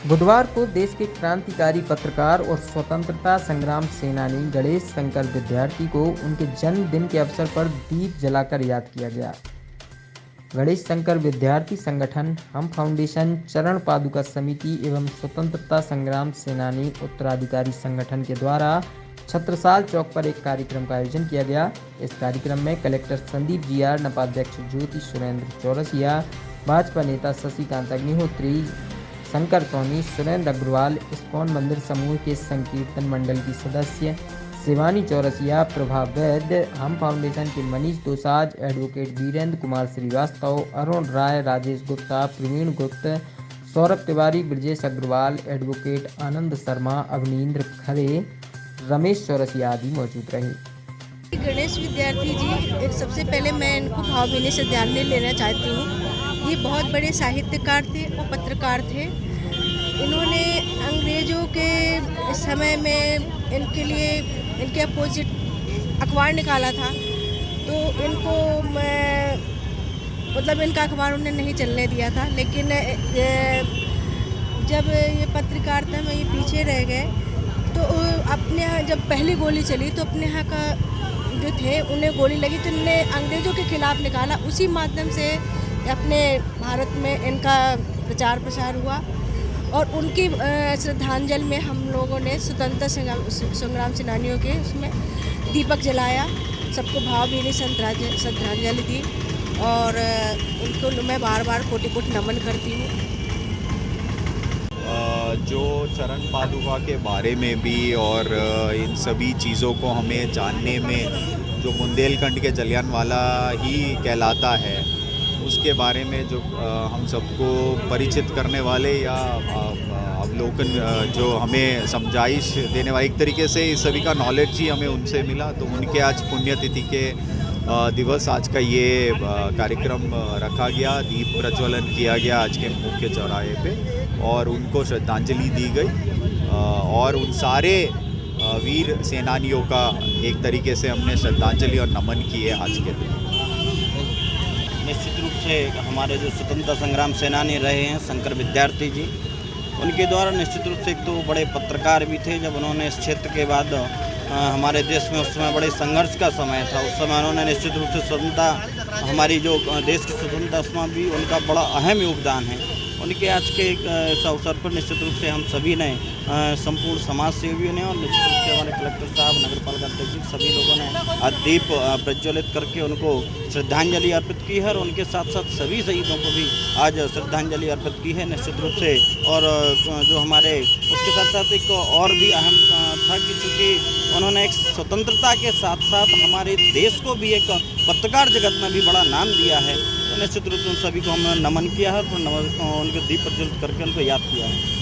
बुधवार को देश के क्रांतिकारी पत्रकार और स्वतंत्रता संग्राम सेनानी गणेश शंकर विद्यार्थी को उनके जन्मदिन के अवसर पर दीप जलाकर याद किया गया। गणेश शंकर विद्यार्थी संगठन, हम फाउंडेशन, चरण पादुका समिति एवं स्वतंत्रता संग्राम सेनानी उत्तराधिकारी संगठन के द्वारा छत्रसाल चौक पर एक कार्यक्रम का आयोजन किया गया। इस कार्यक्रम में कलेक्टर संदीप जीआर, नपाध्यक्ष ज्योति सुरेंद्र चौरसिया, भाजपा नेता शशिकांत अग्निहोत्री, शंकर सोनी, सुरेंद्र अग्रवाल, इस्कॉन मंदिर समूह के संकीर्तन मंडल की सदस्य शिवानी चौरसिया, प्रभा वैद्य, हम फाउंडेशन के मनीष दोसाज, एडवोकेट वीरेंद्र कुमार श्रीवास्तव, अरुण राय, राजेश गुप्ता, प्रवीण गुप्त, सौरभ तिवारी, ब्रजेश अग्रवाल, एडवोकेट आनंद शर्मा, अवनींद्र खरे, रमेश चौरसिया आदि मौजूद रहे। गणेश विद्यार्थी जी, सबसे पहले मैं इनको भावभीनी श्रद्धांजलि लेना चाहती हूँ। ये बहुत बड़े साहित्यकार थे और पत्रकार थे। इन्होंने अंग्रेज़ों के समय में इनके लिए इनके अपोजिट अखबार निकाला था, तो इनको मतलब इनका अखबार उन्हें नहीं चलने दिया था। लेकिन जब ये पत्रकारिता में ये पीछे रह गए, तो अपने यहाँ जब पहली गोली चली तो अपने यहाँ का जो थे उन्हें गोली लगी, तो इन्होंने अंग्रेज़ों के खिलाफ़ निकाला। उसी माध्यम से अपने भारत में इनका प्रचार प्रसार हुआ और उनकी श्रद्धांजलि में हम लोगों ने स्वतंत्रता संग्राम सेनानियों के उसमें दीपक जलाया, सबको भावभीनी श्रद्धांजलि दी और उनको मैं बार बार कोटि-कोटि नमन करती हूँ। जो चरण पादुका के बारे में भी और इन सभी चीज़ों को हमें जानने में जो बुंदेलखंड के जलियांवाला ही कहलाता है, उसके बारे में जो हम सबको परिचित करने वाले या अवलोकन जो हमें समझाइश देने वाले, एक तरीके से इस सभी का नॉलेज ही हमें उनसे मिला। तो उनके आज पुण्यतिथि के दिवस आज का ये कार्यक्रम रखा गया, दीप प्रज्वलन किया गया आज के मुख्य चौराहे पे और उनको श्रद्धांजलि दी गई और उन सारे वीर सेनानियों का एक तरीके से हमने श्रद्धांजलि और नमन किए आज के दिन। निश्चित रूप से हमारे जो स्वतंत्रता संग्राम सेनानी रहे हैं शंकर विद्यार्थी जी, उनके द्वारा निश्चित रूप से एक तो बड़े पत्रकार भी थे। जब उन्होंने इस क्षेत्र के बाद हमारे देश में उस समय बड़े संघर्ष का समय था, उस समय उन्होंने निश्चित रूप से स्वतंत्रता, हमारी जो देश की स्वतंत्रता, उसमें भी उनका बड़ा अहम योगदान है। उनके आज के इस अवसर पर निश्चित रूप से हम सभी ने, संपूर्ण समाज सेवियों ने और निश्चित रूप से हमारे कलेक्टर साहब, नगर पालिका अध्यक्ष, सभी लोगों ने दीप प्रज्वलित करके उनको श्रद्धांजलि अर्पित की है और उनके साथ साथ सभी शहीदों को भी आज श्रद्धांजलि अर्पित की है निश्चित रूप से। और जो हमारे उसके साथ साथ एक और भी अहम था कि चूँकि उन्होंने एक स्वतंत्रता के साथ साथ हमारे देश को भी एक पत्रकार जगत में भी बड़ा नाम दिया है, तो निश्चित रूप से उन सभी को हमने नमन किया है और उनके दीप प्रज्वलित करके उनको याद किया है।